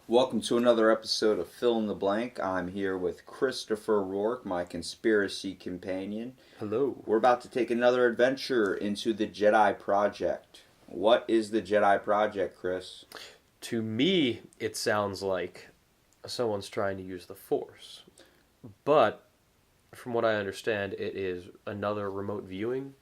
Welcome to another episode of Fill in the Blank. I'm here with Christopher Rourke, my conspiracy companion. Hello. We're about to take another adventure into the Jedi Project. What is the Jedi Project, Chris? To me, it sounds like someone's trying to use the Force. But from what I understand, it is another remote viewing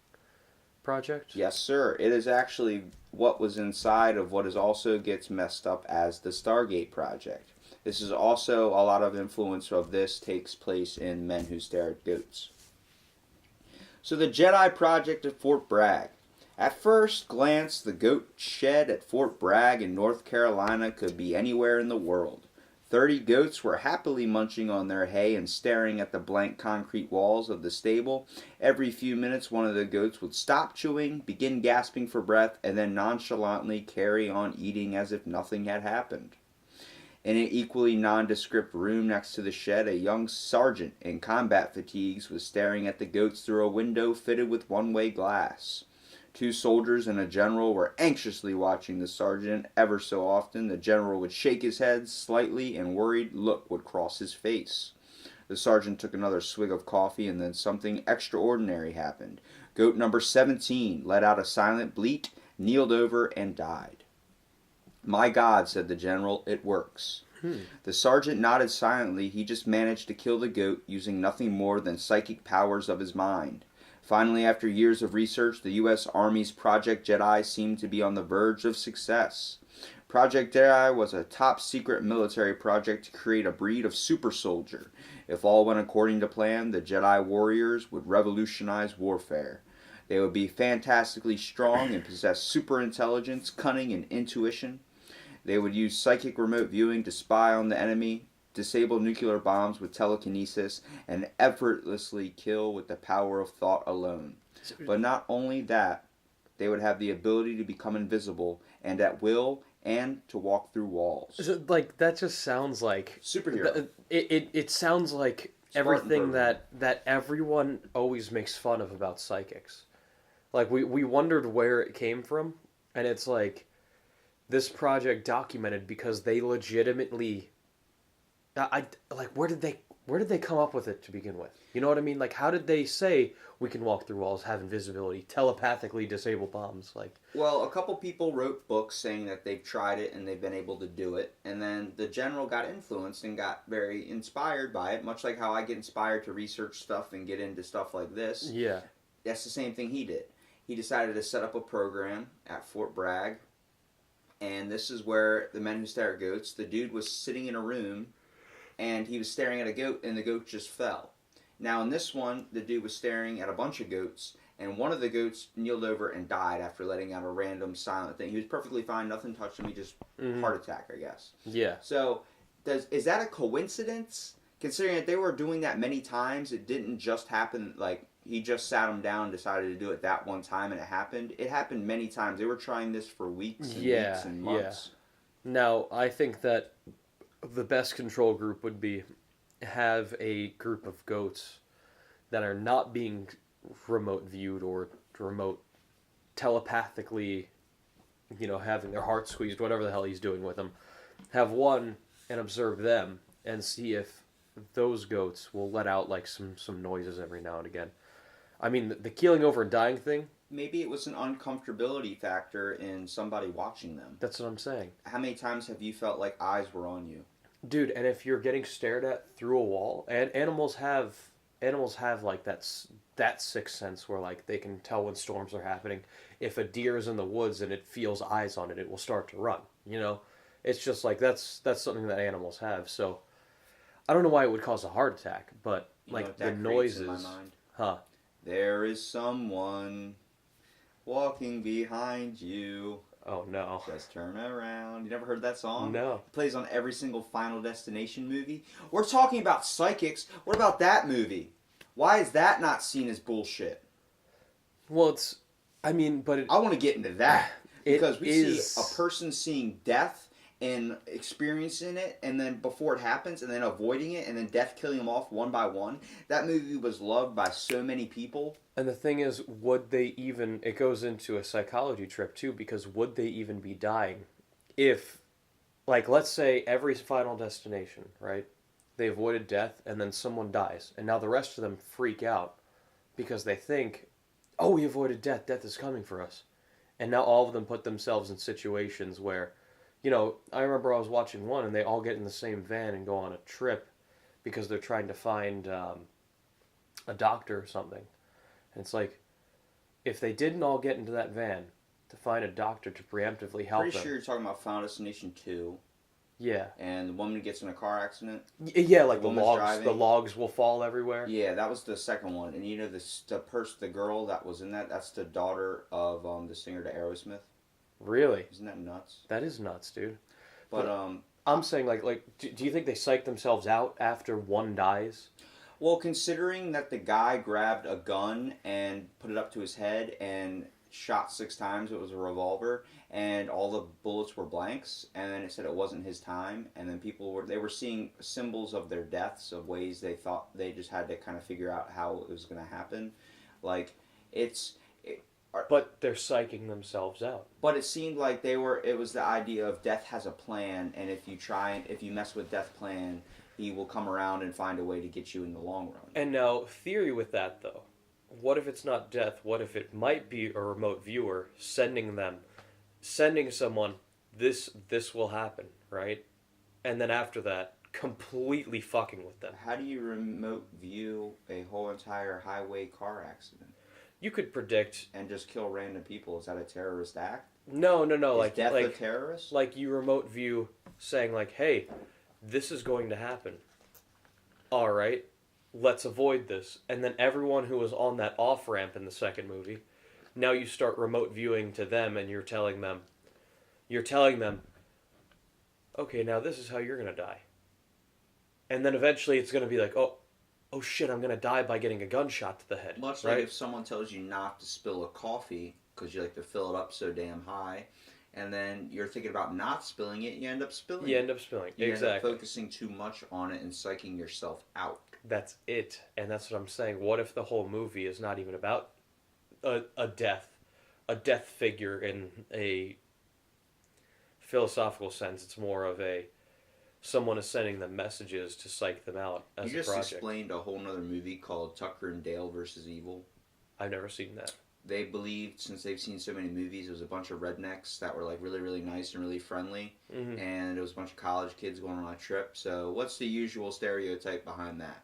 project. Yes, sir. It is actually what was inside of what is also gets messed up as the Stargate Project. This is also a lot of influence of this takes place in Men Who Stare at Goats. So the Jedi Project at Fort Bragg. At first glance, the goat shed at Fort Bragg in North Carolina could be anywhere in the world. 30 goats were happily munching on their hay and staring at the blank concrete walls of the stable. Every few minutes, one of the goats would stop chewing, begin gasping for breath, and then nonchalantly carry on eating as if nothing had happened. In an equally nondescript room next to the shed, a young sergeant in combat fatigues was staring at the goats through a window fitted with one-way glass. 2 soldiers and a general were anxiously watching the sergeant. Ever so often, the general would shake his head slightly, and worried look would cross his face. The sergeant took another swig of coffee, and then something extraordinary happened. Goat number 17 let out a silent bleat, kneeled over, and died. "My God," said the general, "it works." The sergeant nodded silently. He just managed to kill the goat using nothing more than psychic powers of his mind. Finally, after years of research, the U.S. Army's Project Jedi seemed to be on the verge of success. Project Jedi was a top-secret military project to create a breed of super soldier. If all went according to plan, the Jedi Warriors would revolutionize warfare. They would be fantastically strong and possess super intelligence, cunning, and intuition. They would use psychic remote viewing to spy on the enemy, disable nuclear bombs with telekinesis, and effortlessly kill with the power of thought alone. But not only that, they would have the ability to become invisible and at will and to walk through walls. So, that just sounds like Superhero. It sounds like Spartan everything program. that everyone always makes fun of about psychics. Like we wondered where it came from, and it's like this project documented because they legitimately I like where did they come up with it to begin with? You know what I mean? Like how did they say we can walk through walls, have invisibility, telepathically disable bombs? Like Well, a couple people wrote books saying that they've tried it and they've been able to do it, and then the general got influenced and got very inspired by it, much like how I get inspired to research stuff and get into stuff like this. yeah, That's the same thing he did. He decided to set up a program at Fort Bragg, and this is where the Men Who Stare at Goats, the dude was sitting in a room and he was staring at a goat, and the goat just fell. Now, in this one, the dude was staring at a bunch of goats, and one of the goats kneeled over and died after letting out a random silent thing. He was perfectly fine, nothing touched him, he just heart attack, I guess. yeah. So, is that a coincidence? Considering that they were doing that many times, it didn't just happen, like, he just sat him down and decided to do it that one time, and it happened. It happened many times. They were trying this for weeks and weeks and months. Now I think that the best control group would be have a group of goats that are not being remote viewed or remote telepathically, having their heart squeezed, whatever the hell he's doing with them. Have one and observe them and see if those goats will let out like some noises every now and again. I mean, the keeling over and dying thing. Maybe it was an uncomfortability factor in somebody watching them. That's what I'm saying. How many times have you felt like eyes were on you? Dude, and if you're getting stared at through a wall, and animals have like that sixth sense where like they can tell when storms are happening. If a deer is in the woods and it feels eyes on it, it will start to run. It's just like that's something that animals have. So I don't know why it would cause a heart attack, but You know like what the that creates in noises, my mind? huh? There is someone walking behind you. Oh no, Just turn around. You never heard that song? no. It plays on every single Final Destination movie. We're talking about psychics. What about that movie? Why is that not seen as bullshit? Well, but I want to get into that. it Because we is see a person seeing death and experiencing it, and then before it happens, and then avoiding it, and then death killing them off one by one. That movie was loved by so many people. And the thing is, would they even... It goes into a psychology trip, too, because would they even be dying if like, let's say every Final Destination, right? They avoided death, and then someone dies, and now the rest of them freak out because they think, "Oh, we avoided death. Death is coming for us." And now all of them put themselves in situations where, I remember I was watching one, and they all get in the same van and go on a trip because they're trying to find a doctor or something. And it's like, if they didn't all get into that van to find a doctor to preemptively help Pretty them. sure you're talking about Final Destination 2. Yeah. And the woman gets in a car accident. Yeah, like the woman's logs, driving. the logs will fall everywhere. Yeah, that was the second one. And the girl that was in that's the daughter of the singer to Aerosmith. Really? Isn't that nuts? That is nuts, dude. But I'm saying, do you think they psych themselves out after one dies? Well, considering that the guy grabbed a gun and put it up to his head and shot 6 times, it was a revolver, and all the bullets were blanks, and then it said it wasn't his time, and then they were seeing symbols of their deaths, of ways they thought they just had to kind of figure out how it was going to happen. Like, But they're psyching themselves out. But it seemed like it was the idea of death has a plan, and if you mess with death's plan, he will come around and find a way to get you in the long run. And now, theory with that, though. What if it's not death? What if it might be a remote viewer sending someone, this will happen, right? And then after that, completely fucking with them. How do you remote view a whole entire highway car accident? You could predict and just kill random people. Is that a terrorist act? No. Is death a terrorist? Like you remote view saying like, hey, this is going to happen. All right, let's avoid this. And then everyone who was on that off ramp in the second movie, now you start remote viewing to them, and you're telling them, okay, now this is how you're gonna die. And then eventually it's gonna be like, oh shit, I'm gonna die by getting a gunshot to the head. Much right? like if someone tells you not to spill a coffee because you like to fill it up so damn high, and then you're thinking about not spilling it, you end up spilling. You end up spilling. You exactly. end up focusing too much on it and psyching yourself out. That's it, and that's what I'm saying. What if the whole movie is not even about a death figure in a philosophical sense? It's more of someone is sending them messages to psych them out as a project. You just explained a whole nother movie called Tucker and Dale versus Evil. I've never seen that. They believed, since they've seen so many movies, it was a bunch of rednecks that were like really, really nice and really friendly, and it was a bunch of college kids going on a trip. So what's the usual stereotype behind that?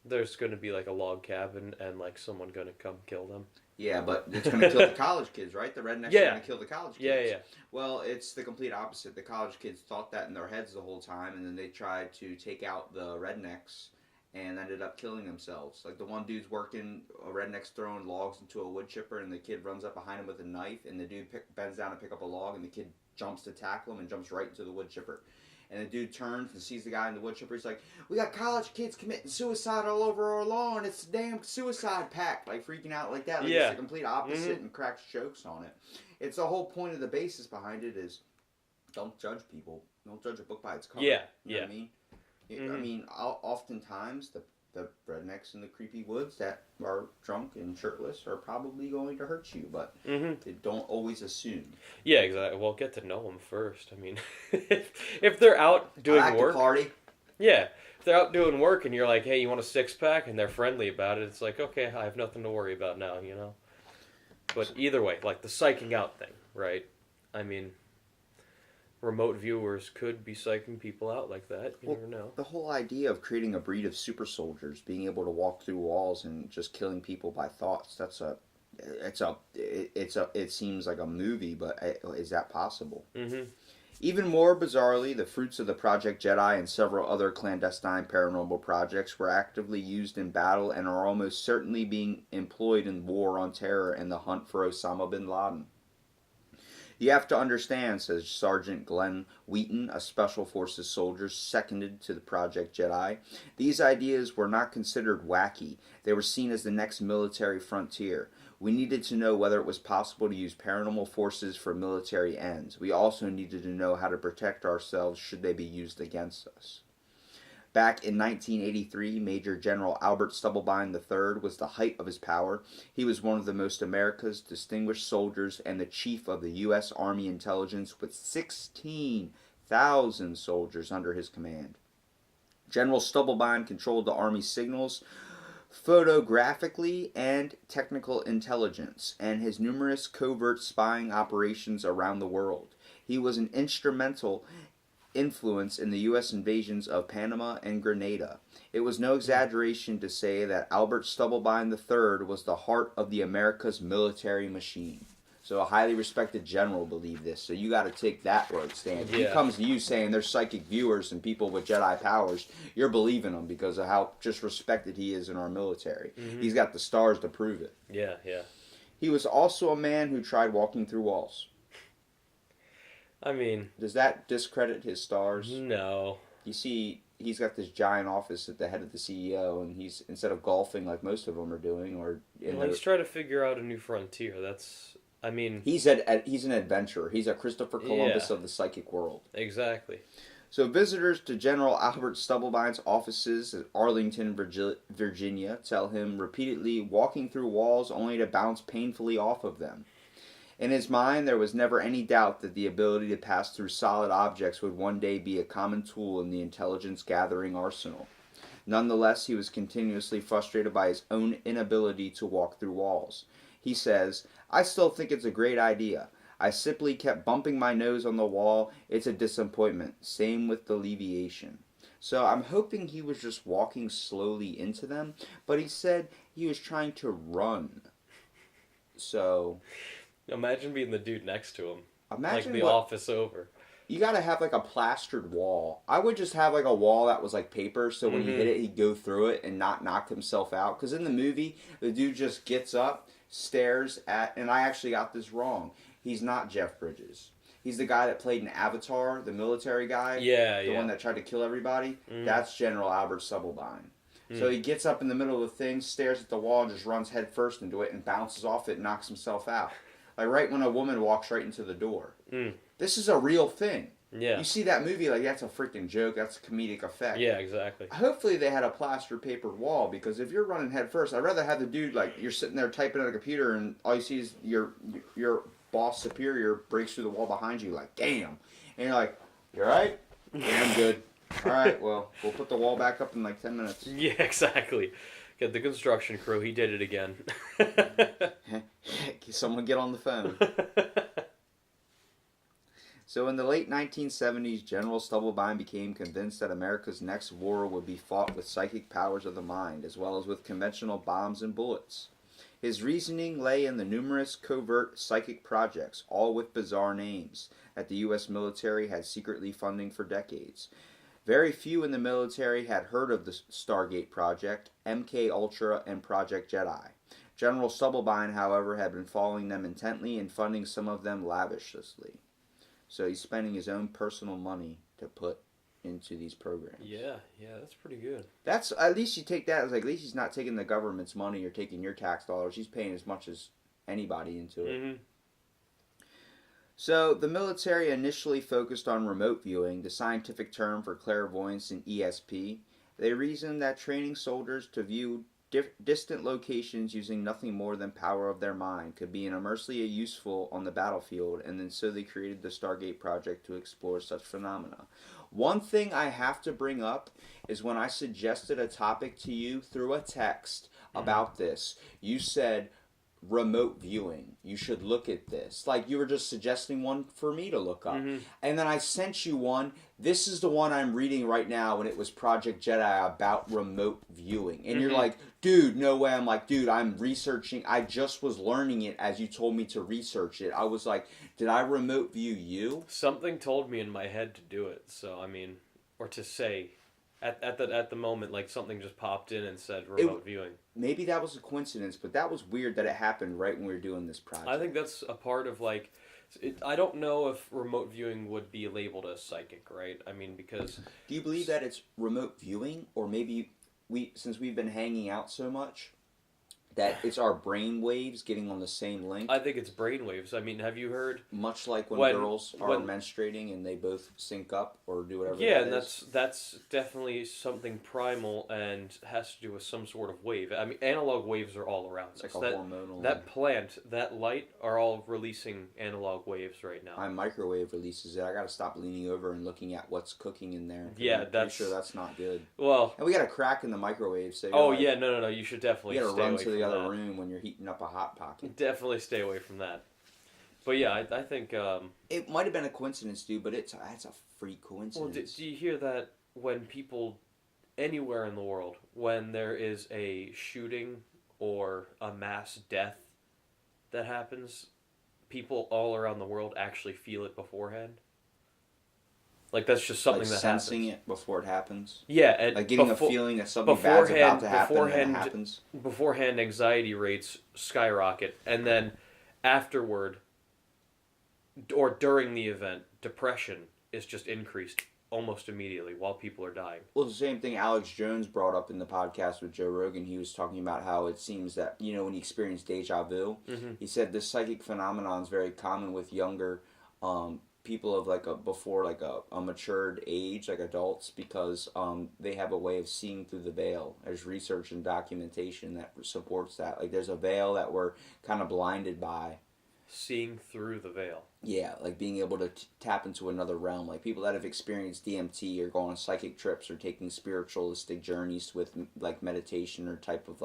There's going to be like a log cabin and like someone going to come kill them. Yeah, but it's going to kill the college kids, right? The rednecks are going to kill the college kids. Yeah. Well, it's the complete opposite. The college kids thought that in their heads the whole time, and then they tried to take out the rednecks and ended up killing themselves. Like the one dude's working, a redneck's throwing logs into a wood chipper, and the kid runs up behind him with a knife, and the dude bends down to pick up a log, and the kid jumps to tackle him and jumps right into the wood chipper. And the dude turns and sees the guy in the wood chipper. He's like, "We got college kids committing suicide all over our lawn. It's a damn suicide pact." Like freaking out like that. Like it's the complete opposite and cracks jokes on it. It's the whole point of the basis behind it is don't judge people. Don't judge a book by its cover. Yeah. You know what I mean? I mean, oftentimes the rednecks in the creepy woods that are drunk and shirtless are probably going to hurt you, but they don't always assume. Yeah, exactly. Well, get to know them first. I mean, if they're out doing work, party. Yeah, if they're out doing work and you're like, hey, you want a 6-pack, and they're friendly about it, it's like, okay, I have nothing to worry about now, you know. But either way, like the psyching out thing, right? I mean, remote viewers could be psyching people out like that. You never know. The whole idea of creating a breed of super soldiers, being able to walk through walls and just killing people by thoughts, it seems like a movie, but is that possible? Even more bizarrely, the fruits of the Project Jedi and several other clandestine paranormal projects were actively used in battle and are almost certainly being employed in war on terror and the hunt for Osama bin Laden. You have to understand, says Sergeant Glenn Wheaton, a Special Forces soldier seconded to the Project Jedi, these ideas were not considered wacky. They were seen as the next military frontier. We needed to know whether it was possible to use paranormal forces for military ends. We also needed to know how to protect ourselves should they be used against us. Back in 1983, Major General Albert Stubblebine III was the height of his power. He was one of the most America's distinguished soldiers and the chief of the U.S. Army Intelligence with 16 1,000 soldiers under his command. General Stubblebine controlled the Army's signals, photographically, and technical intelligence, and his numerous covert spying operations around the world. He was an instrumental influence in the U.S. invasions of Panama and Grenada. It was no exaggeration to say that Albert Stubblebine III was the heart of the America's military machine. So a highly respected general believed this. So you got to take that where it stands. If he comes to you saying there's psychic viewers and people with Jedi powers, you're believing him because of how just respected he is in our military. Mm-hmm. He's got the stars to prove it. Yeah, yeah. He was also a man who tried walking through walls. I mean... Does that discredit his stars? No. You see, he's got this giant office at the head of the CEO, and he's, instead of golfing like most of them are doing, or... he's trying to figure out a new frontier. That's... I mean... He's an adventurer. He's a Christopher Columbus of the psychic world. Exactly. So visitors to General Albert Stubblebine's offices at Arlington, Virginia, tell him repeatedly walking through walls only to bounce painfully off of them. In his mind, there was never any doubt that the ability to pass through solid objects would one day be a common tool in the intelligence-gathering arsenal. Nonetheless, he was continuously frustrated by his own inability to walk through walls. He says, "I still think it's a great idea. I simply kept bumping my nose on the wall. It's a disappointment. Same with the leviation." So I'm hoping he was just walking slowly into them, but he said he was trying to run. So... Imagine being the dude next to him. Imagine like the office over. You gotta have like a plastered wall. I would just have like a wall that was like paper, so when he hit it, he'd go through it and not knock himself out. Because in the movie, the dude just gets up, stares at, and I actually got this wrong. He's not Jeff Bridges. He's the guy that played in Avatar, the military guy. The one that tried to kill everybody. That's General Albert Stubblebine. So he gets up in the middle of the thing, stares at the wall, and just runs headfirst into it and bounces off it and knocks himself out. Like right when a woman walks right into the door. This is a real thing. Yeah. You see that movie, like that's a freaking joke. That's a comedic effect. Yeah, exactly. Hopefully they had a plaster paper wall, because if you're running head first, I'd rather have the dude, like, you're sitting there typing on a computer and all you see is your boss superior breaks through the wall behind you, like, damn. And you're like, you alright? Yeah, I'm good. Alright, well, we'll put the wall back up in like 10 minutes. Yeah, exactly. Get the construction crew. He did it again. Someone get on the phone. So in the late 1970s, General Stubblebine became convinced that America's next war would be fought with psychic powers of the mind, as well as with conventional bombs and bullets. His reasoning lay in the numerous covert psychic projects, all with bizarre names, that the U.S. military had secretly funding for decades. Very few in the military had heard of the Stargate Project, MK Ultra, and Project Jedi. General Stubblebine, however, had been following them intently and funding some of them lavishly. So he's spending his own personal money to put into these programs. Yeah, that's pretty good. That's, at least you take that as like, at least he's not taking the government's money or taking your tax dollars. He's paying as much as anybody into it. So the military initially focused on remote viewing, the scientific term for clairvoyance in ESP. They reasoned that training soldiers to view distant locations using nothing more than power of their mind could be immensely useful on the battlefield, and then so they created the Stargate Project to explore such phenomena. One thing I have to bring up is when I suggested a topic to you through a text about this, you said remote viewing. You should look at this. Like you were just suggesting one for me to look up. And then I sent you one. This is the one I'm reading right now, and it was Project Jedi about remote viewing. And you're like, dude, no way. I'm like, dude, I'm researching. I just was learning it as you told me to research it. I was like, did I remote view you? Something told me in my head to do it. So, I mean, or to say, at the moment, like something just popped in and said remote viewing. Maybe that was a coincidence, but that was weird that it happened right when we were doing this project. I think that's a part of like, I don't know if remote viewing would be labeled as psychic, right? I mean, because... Do you believe that it's remote viewing? Or maybe, since we've been hanging out so much, that it's our brain waves getting on the same link. I think it's brainwaves. I mean, have you heard? Much like when When- girls are when- menstruating and they both sync up or do whatever. Yeah, that and is. that's definitely something primal and has to do with some sort of wave. I mean, analog waves are all around It's us. like a hormonal. That plant, that light, are all releasing analog waves right now. My microwave releases it. I got to stop leaning over and looking at what's cooking in there. Yeah, I'm pretty that's sure that's not good. Well, And we got a crack in the microwave, so oh yeah, no, you should definitely you got to stay run away to the from other that. room when you're heating up a hot pocket. Definitely stay away from that. But yeah, I think. It might have been a coincidence, dude, but it's a freak Well, coincidence. do you hear that when people anywhere in the world, when there is a shooting or a mass death that happens, people all around the world actually feel it beforehand? Like, that's just something like that sensing happens. it before it happens. Yeah, and Like getting a feeling that something bad's about to happen and it happens. beforehand anxiety rates skyrocket, and then afterward or during the event, depression is just increased almost immediately while people are dying. Well, the same thing Alex Jones brought up in the podcast with Joe Rogan. He was talking about how it seems that, when you experience deja vu, he said this psychic phenomenon is very common with younger people of before a matured age, like adults, because they have a way of seeing through the veil. There's research and documentation that supports that. Like there's a veil that we're kind of blinded by. Seeing through the veil. Yeah, like being able to tap into another realm. Like people that have experienced DMT or go on psychic trips or taking spiritualistic journeys with like meditation or type of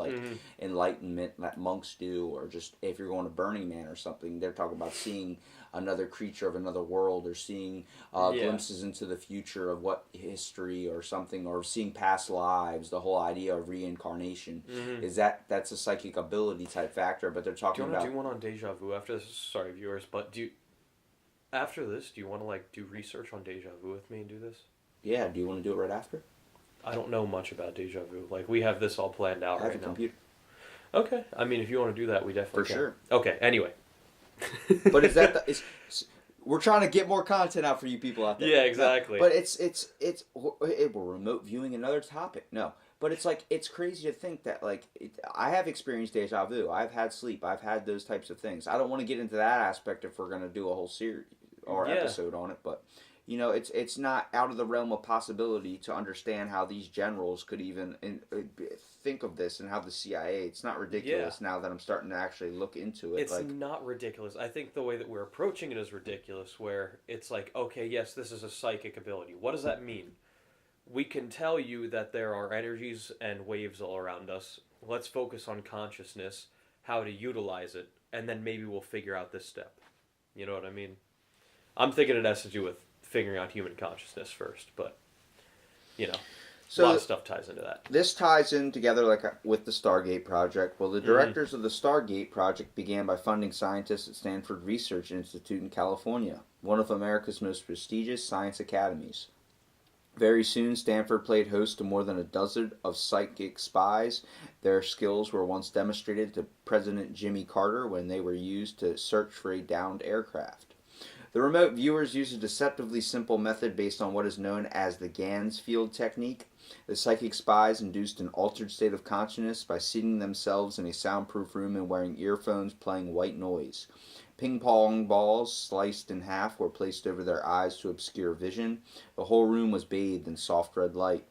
enlightenment that monks do, or just if you're going to Burning Man or something, they're talking about seeing another creature of another world or seeing glimpses into the future of what history or something, or seeing past lives. The whole idea of reincarnation is that's a psychic ability type factor, but they're talking Do you about. want to do one on deja vu after this? Sorry, viewers, but after this, do you want to do research on deja vu with me and do this? Yeah, do you want to do it right after? I don't know much about deja vu. Like, we have this all planned out I have right a now. computer. Okay, I mean, if you want to do that, we definitely For can. sure. Okay, anyway. But is that we're trying to get more content out for you people out there. Yeah, exactly. No, but we're remote viewing another topic. No, but it's crazy to think that I have experienced deja vu. I've had sleep. I've had those types of things. I don't want to get into that aspect if we're going to do a whole series or episode on it, but it's not out of the realm of possibility to understand how these generals could even think of this, and how the CIA. It's not ridiculous now that I'm starting to actually look into it. It's not ridiculous. I think the way that we're approaching it is ridiculous, where it's like, okay, yes, this is a psychic ability. What does that mean? We can tell you that there are energies and waves all around us. Let's focus on consciousness, how to utilize it, and then maybe we'll figure out this step. You know what I mean? I'm thinking it has to do with figuring out human consciousness first, but, a lot of stuff ties into that. This ties in together with the Stargate Project. Well, the directors of the Stargate Project began by funding scientists at Stanford Research Institute in California, one of America's most prestigious science academies. Very soon, Stanford played host to more than a dozen of psychic spies. Their skills were once demonstrated to President Jimmy Carter when they were used to search for a downed aircraft. The remote viewers use a deceptively simple method based on what is known as the Ganzfeld Technique. The psychic spies induced an altered state of consciousness by seating themselves in a soundproof room and wearing earphones playing white noise. Ping-pong balls sliced in half were placed over their eyes to obscure vision. The whole room was bathed in soft red light.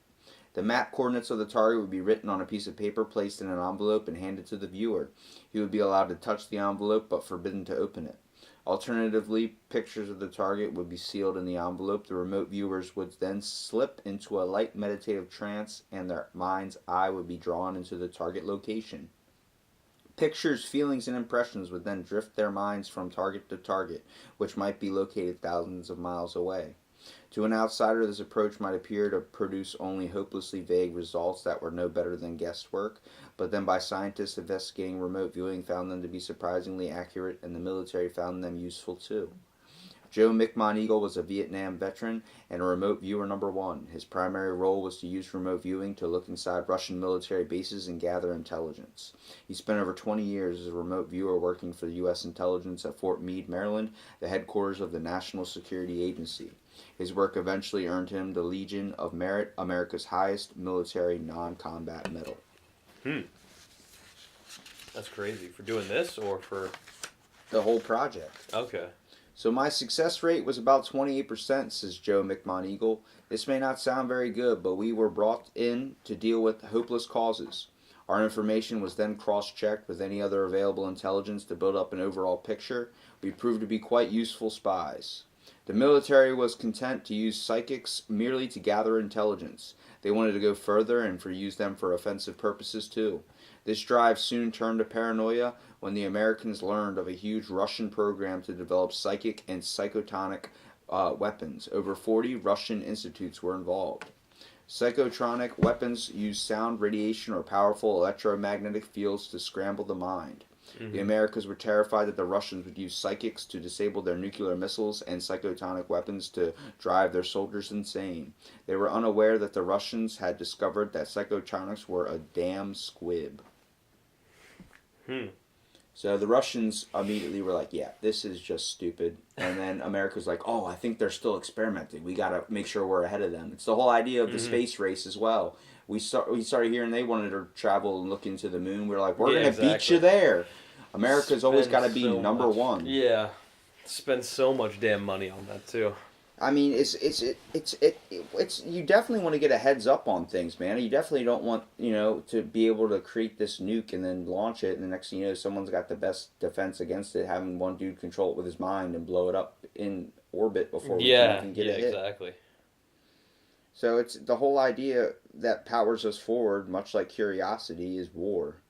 The map coordinates of the target would be written on a piece of paper, placed in an envelope, and handed to the viewer. He would be allowed to touch the envelope, but forbidden to open it. Alternatively, pictures of the target would be sealed in the envelope. The remote viewers would then slip into a light meditative trance, and their mind's eye would be drawn into the target location. Pictures, feelings, and impressions would then drift their minds from target to target, which might be located thousands of miles away. To an outsider, this approach might appear to produce only hopelessly vague results that were no better than guesswork, but then by scientists investigating remote viewing found them to be surprisingly accurate, and the military found them useful too. Joe Mcmoneagle was a Vietnam veteran and a remote viewer number one. His primary role was to use remote viewing to look inside Russian military bases and gather intelligence. He spent over 20 years as a remote viewer working for the U.S. intelligence at Fort Meade, Maryland, the headquarters of the National Security Agency. His work eventually earned him the Legion of Merit, America's highest military non-combat medal. That's crazy. For doing this or for... The whole project. Okay. So my success rate was about 28%, says Joe Mcmoneagle. This may not sound very good, but we were brought in to deal with hopeless causes. Our information was then cross-checked with any other available intelligence to build up an overall picture. We proved to be quite useful spies. The military was content to use psychics merely to gather intelligence. They wanted to go further and use them for offensive purposes too. This drive soon turned to paranoia when the Americans learned of a huge Russian program to develop psychic and psychotonic weapons. Over 40 Russian institutes were involved. Psychotronic weapons use sound, radiation, or powerful electromagnetic fields to scramble the mind. Mm-hmm. The Americans were terrified that the Russians would use psychics to disable their nuclear missiles and psychotonic weapons to drive their soldiers insane. They were unaware that the Russians had discovered that psychotronics were a damn squib. So the Russians immediately were like, yeah, this is just stupid. And then America's like, oh, I think they're still experimenting. We got to make sure we're ahead of them. It's the whole idea of the space race as well. We started hearing they wanted to travel and look into the moon. We were like, we're going to beat you there. America's always got to be number one. Yeah. Spend so much damn money on that, too. I mean, it's you definitely want to get a heads up on things, man. You definitely don't want, to be able to create this nuke and then launch it, and the next thing you know, someone's got the best defense against it, having one dude control it with his mind and blow it up in orbit before we can even get it hit. Exactly. So it's the whole idea that powers us forward, much like curiosity, is war.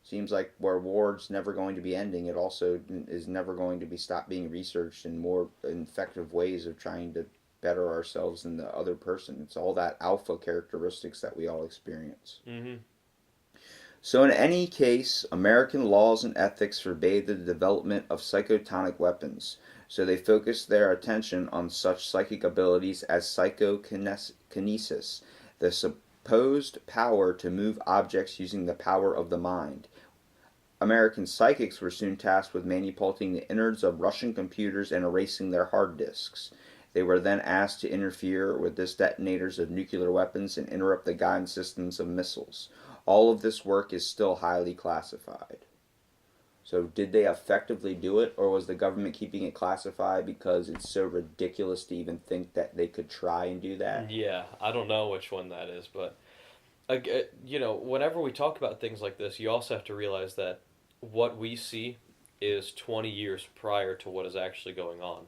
Seems like where war's never going to be ending, it also is never going to be stopped being researched in more effective ways of trying to better ourselves than the other person. It's all that alpha characteristics that we all experience. Mm-hmm. So in any case, American laws and ethics forbade the development of psychotonic weapons. So they focused their attention on such psychic abilities as psychokinesis, the supposed power to move objects using the power of the mind. American psychics were soon tasked with manipulating the innards of Russian computers and erasing their hard disks. They were then asked to interfere with the detonators of nuclear weapons and interrupt the guidance systems of missiles. All of this work is still highly classified. So did they effectively do it, or was the government keeping it classified because it's so ridiculous to even think that they could try and do that? Yeah, I don't know which one that is, but whenever we talk about things like this, you also have to realize that what we see is 20 years prior to what is actually going on.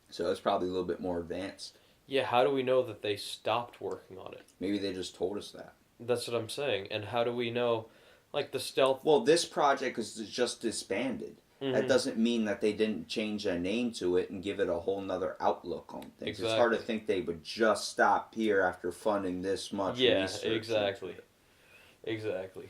So it's probably a little bit more advanced. Yeah, how do we know that they stopped working on it? Maybe they just told us that. That's what I'm saying. And how do we know, the stealth... Well, this project is just disbanded. Mm-hmm. That doesn't mean that they didn't change their name to it and give it a whole nother outlook on things. Exactly. It's hard to think they would just stop here after funding this much research. Yeah, exactly. Exactly.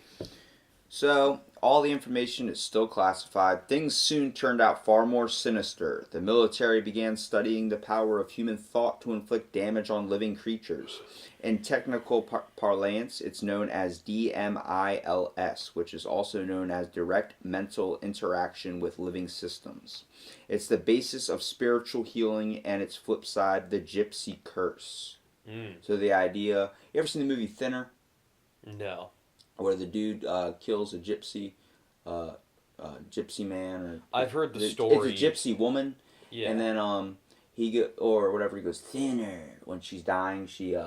So, all the information is still classified. Things soon turned out far more sinister. The military began studying the power of human thought to inflict damage on living creatures. In technical parlance, it's known as DMILS, which is also known as direct mental interaction with living systems. It's the basis of spiritual healing, and its flip side, the Gypsy Curse. So the idea... You ever seen the movie Thinner? No. Where the dude kills a gypsy, gypsy man, or I've heard the story. It's a gypsy woman, yeah. And then he goes thinner when she's dying. She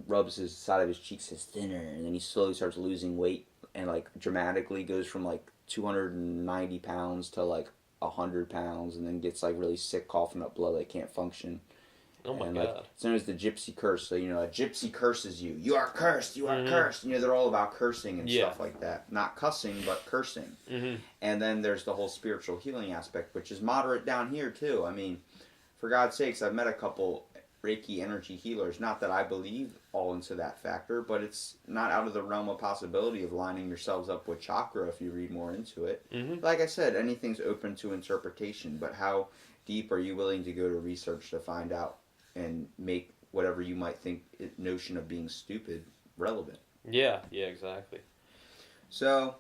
rubs his side of his cheek, says thinner, and then he slowly starts losing weight and dramatically goes from 290 pounds to 100 pounds, and then gets really sick, coughing up blood, can't function. Oh my God. It's known as the Gypsy Curse. So, a gypsy curses you. You are cursed. You are cursed. They're all about cursing and stuff like that. Not cussing, but cursing. Mm-hmm. And then there's the whole spiritual healing aspect, which is moderate down here, too. I mean, for God's sakes, I've met a couple Reiki energy healers. Not that I believe all into that factor, but it's not out of the realm of possibility of lining yourselves up with chakra if you read more into it. Mm-hmm. Like I said, anything's open to interpretation, but how deep are you willing to go to research to find out and make whatever you might think notion of being stupid relevant? Yeah, exactly. So,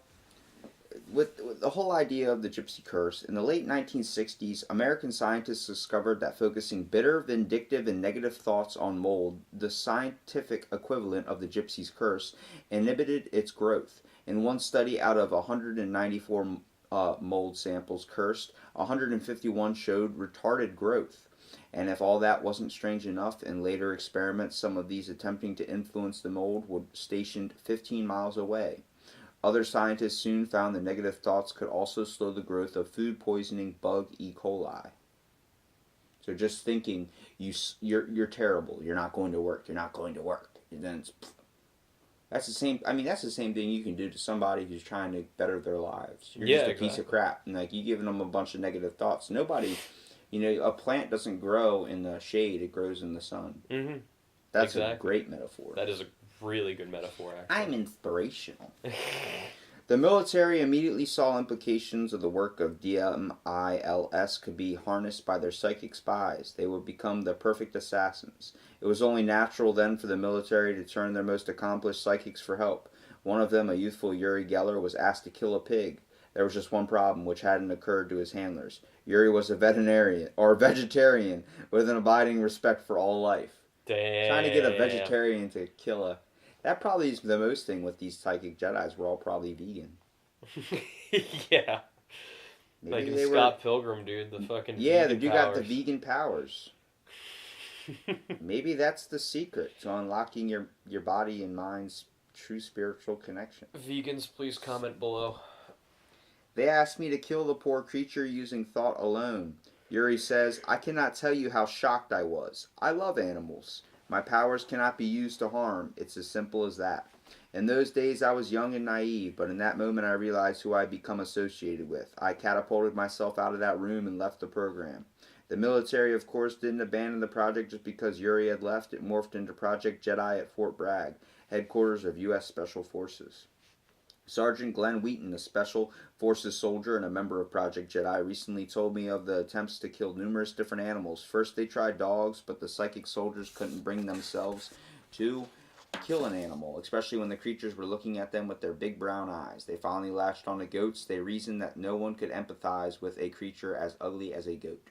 with the whole idea of the Gypsy Curse, in the late 1960s, American scientists discovered that focusing bitter, vindictive, and negative thoughts on mold, the scientific equivalent of the Gypsy's Curse, inhibited its growth. In one study out of 194 mold samples cursed, 151 showed retarded growth. And if all that wasn't strange enough, in later experiments, some of these attempting to influence the mold were stationed 15 miles away. Other scientists soon found the negative thoughts could also slow the growth of food-poisoning bug E. coli. So just thinking, you're terrible, you're not going to work, you're not going to work. And then that's the same. I mean, that's the same thing you can do to somebody who's trying to better their lives. You're just a piece of crap, and like you giving them a bunch of negative thoughts. Nobody, a plant doesn't grow in the shade; it grows in the sun. Mm-hmm. That's a great metaphor. That is a really good metaphor, actually. I'm inspirational. The military immediately saw implications of the work of DMILS could be harnessed by their psychic spies. They would become the perfect assassins. It was only natural then for the military to turn their most accomplished psychics for help. One of them, a youthful Yuri Geller, was asked to kill a pig. There was just one problem, which hadn't occurred to his handlers. Yuri was a vegetarian with an abiding respect for all life. Damn. Trying to get a vegetarian to kill a... That probably is the most thing with these psychic Jedis. We're all probably vegan. Yeah. Maybe like in Scott Pilgrim, dude. The fucking yeah, the vegan dude powers. got the vegan powers. Maybe that's the secret to unlocking your body and mind's true spiritual connection. Vegans, please comment below. They asked me to kill the poor creature using thought alone. Yuri says, I cannot tell you how shocked I was. I love animals. My powers cannot be used to harm. It's as simple as that. In those days I was young and naive, but in that moment I realized who I had become associated with. I catapulted myself out of that room and left the program. The military, of course, didn't abandon the project just because Yuri had left. It morphed into Project Jedi at Fort Bragg, headquarters of U.S. Special Forces. Sergeant Glenn Wheaton, a Special Forces soldier and a member of Project Jedi, recently told me of the attempts to kill numerous different animals. First they tried dogs, but the psychic soldiers couldn't bring themselves to kill an animal, especially when the creatures were looking at them with their big brown eyes. They finally latched on to goats. They reasoned that no one could empathize with a creature as ugly as a goat.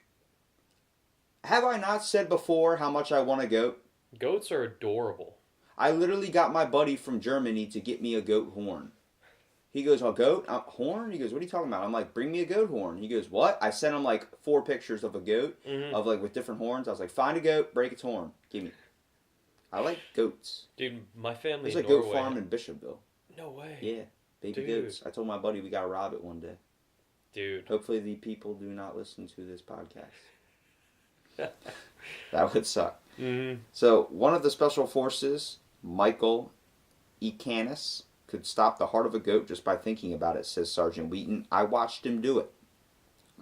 Have I not said before how much I want a goat? Goats are adorable. I literally got my buddy from Germany to get me a goat horn. He goes, a goat? Horn? He goes, what are you talking about? I'm like, bring me a goat horn. He goes, what? I sent him like 4 pictures of a goat, of like with different horns. I was like, find a goat, break its horn. Give me. I like goats. Dude, my family There's in a Norway. goat farm in Bishopville. No way. Yeah, baby goats. I told my buddy we gotta rob it one day. Dude. Hopefully the people do not listen to this podcast. That would suck. Mm-hmm. So, one of the special forces, Michael Ecanis, could stop the heart of a goat just by thinking about it, says Sergeant Wheaton. I watched him do it.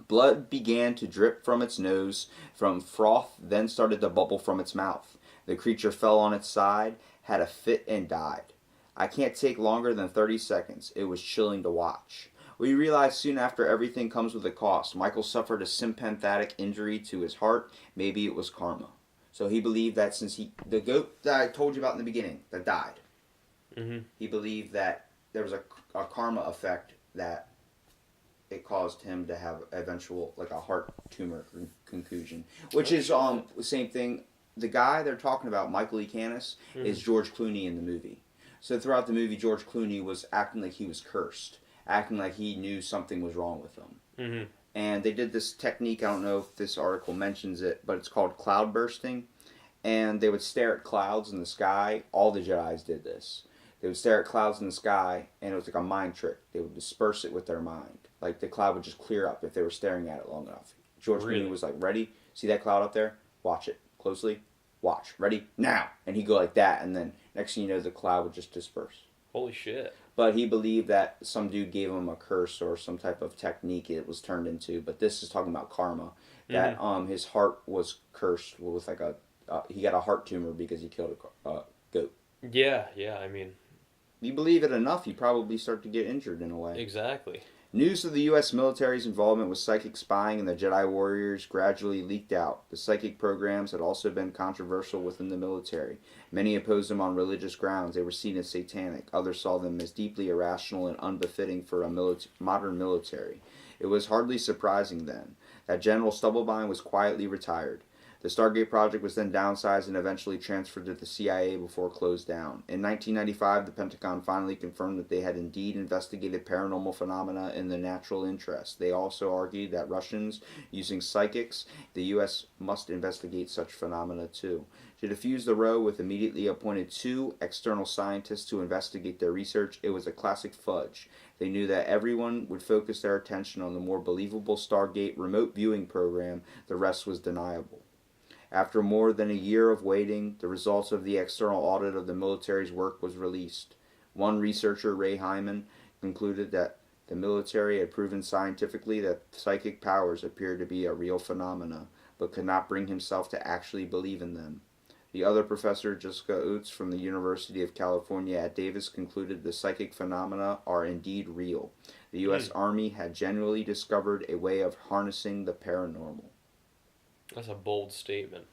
Blood began to drip from its nose, from froth, then started to bubble from its mouth. The creature fell on its side, had a fit, and died. I can't take longer than 30 seconds. It was chilling to watch. We realized soon after everything comes with a cost. Michael suffered a sympathetic injury to his heart. Maybe it was karma. So he believed that since the goat that I told you about in the beginning, that died, he believed that there was a karma effect that it caused him to have eventual, like a heart tumor concussion. Which is the same thing. The guy they're talking about, Michael Ecanis, is George Clooney in the movie. So throughout the movie, George Clooney was acting like he was cursed, acting like he knew something was wrong with him. And they did this technique, I don't know if this article mentions it, but it's called cloudbursting. And they would stare at clouds in the sky. All the Jedis did this. They would stare at clouds in the sky, and it was like a mind trick. They would disperse it with their mind. Like the cloud would just clear up if they were staring at it long enough. George Clooney was like, ready? See that cloud up there? Watch it closely. Watch. Ready? Now! And he'd go like that, and then next thing you know, the cloud would just disperse. Holy shit. But he believed that some dude gave him a curse or some type of technique it was turned into. But this is talking about karma. That his heart was cursed with like he got a heart tumor because he killed a goat. Yeah, I mean... You believe it enough, you probably start to get injured in a way. Exactly. News of the U.S. military's involvement with psychic spying and the Jedi Warriors gradually leaked out. The psychic programs had also been controversial within the military. Many opposed them on religious grounds. They were seen as satanic. Others saw them as deeply irrational and unbefitting for a modern military. It was hardly surprising then that General Stubblebine was quietly retired. The Stargate Project was then downsized and eventually transferred to the CIA before it closed down. In 1995, the Pentagon finally confirmed that they had indeed investigated paranormal phenomena in the natural interest. They also argued that Russians, using psychics, the U.S. must investigate such phenomena too. To defuse the row with immediately appointed 2 external scientists to investigate their research, it was a classic fudge. They knew that everyone would focus their attention on the more believable Stargate remote viewing program. The rest was deniable. After more than a year of waiting, the results of the external audit of the military's work was released. One researcher, Ray Hyman, concluded that the military had proven scientifically that psychic powers appeared to be a real phenomena, but could not bring himself to actually believe in them. The other professor, Jessica Oates from the University of California at Davis, concluded the psychic phenomena are indeed real. The U.S. Army had genuinely discovered a way of harnessing the paranormal. That's a bold statement.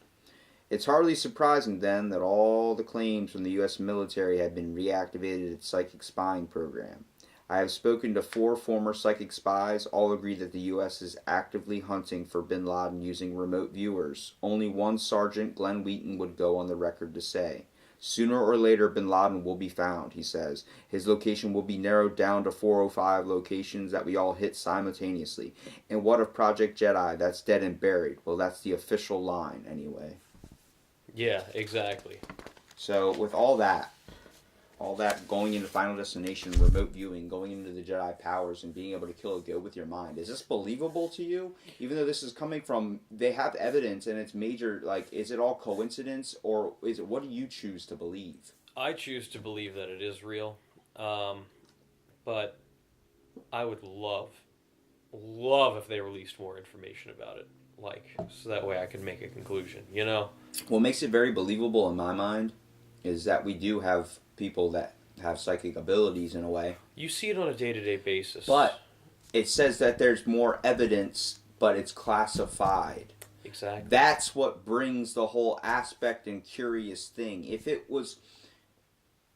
It's hardly surprising, then, that all the claims from the U.S. military had been reactivated its psychic spying program. I have spoken to 4 former psychic spies. All agree that the U.S. is actively hunting for bin Laden using remote viewers. Only one Sergeant, Glenn Wheaton, would go on the record to say, "Sooner or later, bin Laden will be found," he says. "His location will be narrowed down to 405 locations that we all hit simultaneously. And what of Project Jedi? That's dead and buried." Well, that's the official line, anyway. Yeah, exactly. So, with all that going into Final Destination, remote viewing, going into the Jedi powers, and being able to kill a goat with your mind, is this believable to you? Even though this is coming from, they have evidence and it's major, like, is it all coincidence, or is it, what do you choose to believe? I choose to believe that it is real, but I would love if they released more information about it, like, so that way I can make a conclusion, you know? What makes it very believable in my mind is that we do have people that have psychic abilities in a way. You see it on a day-to-day basis. But it says that there's more evidence, but it's classified. Exactly. That's what brings the whole aspect and curious thing. If it was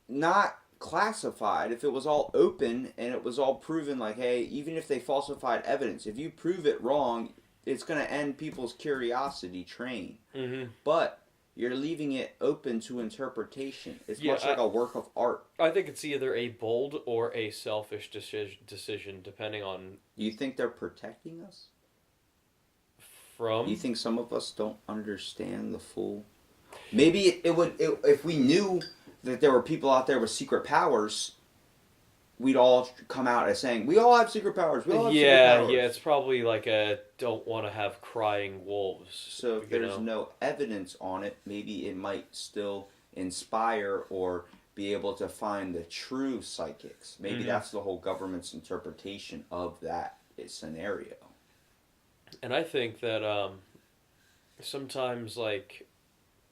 not classified, if it was all open and it was all proven, like, hey, even if they falsified evidence, if you prove it wrong, it's going to end people's curiosity train. Mm-hmm. But you're leaving it open to interpretation. It's much like a work of art. I think it's either a bold or a selfish decision, depending on... Do you think they're protecting us? From? Do you think some of us don't understand the full... Maybe it would... if we knew that there were people out there with secret powers, we'd all come out as saying, we all have secret powers. We all have secret powers. Yeah, it's probably like a don't want to have crying wolves. So if there's no evidence on it, maybe it might still inspire or be able to find the true psychics. Maybe that's the whole government's interpretation of that scenario. And I think that sometimes, like,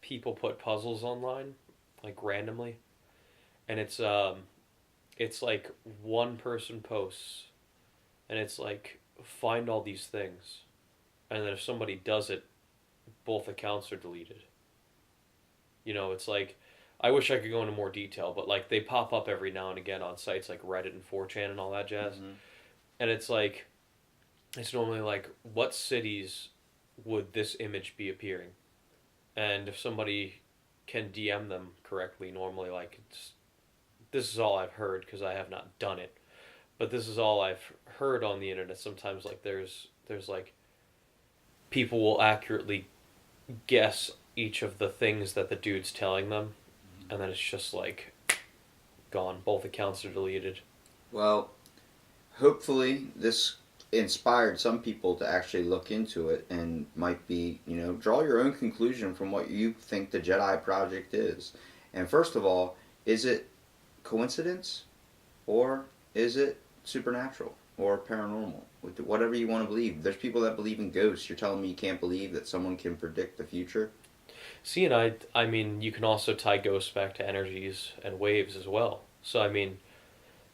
people put puzzles online, like, randomly, and it's like one person posts, and it's like, find all these things, and then if somebody does it, both accounts are deleted. You know, it's like, I wish I could go into more detail, but like, they pop up every now and again on sites like Reddit and 4chan and all that jazz, and it's like, it's normally like, what cities would this image be appearing? And if somebody can DM them correctly, normally, like, this is all I've heard because I have not done it, but this is all I've heard on the internet. Sometimes, like, there's like, people will accurately guess each of the things that the dude's telling them, and then it's just like gone. Both accounts are deleted. Well, hopefully this inspired some people to actually look into it and might be, draw your own conclusion from what you think the Jedi Project is. And first of all, is it coincidence, or is it supernatural or paranormal? Whatever you want to believe. There's people that believe in ghosts. You're telling me you can't believe that someone can predict the future? See, and I mean, you can also tie ghosts back to energies and waves as well. So, I mean,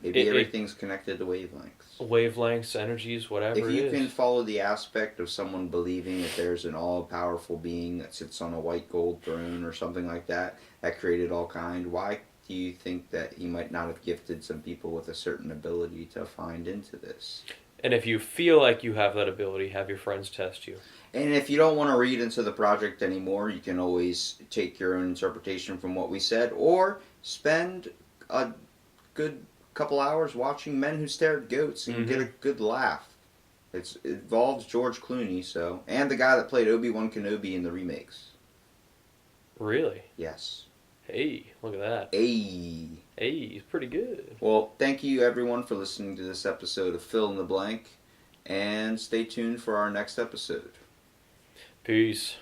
Maybe everything's connected to wavelengths. Wavelengths, energies, whatever If you it is. can follow the aspect of someone believing that there's an all-powerful being that sits on a white gold throne or something like that created all kind, why do you think that he might not have gifted some people with a certain ability to find into this? And if you feel like you have that ability, have your friends test you. And if you don't want to read into the project anymore, you can always take your own interpretation from what we said, or spend a good couple hours watching Men Who Stare at Goats and get a good laugh. It involves George Clooney, so, and the guy that played Obi-Wan Kenobi in the remakes. Really? Yes. Hey, look at that. Hey, he's pretty good. Well, thank you everyone for listening to this episode of Fill in the Blank, and stay tuned for our next episode. Peace.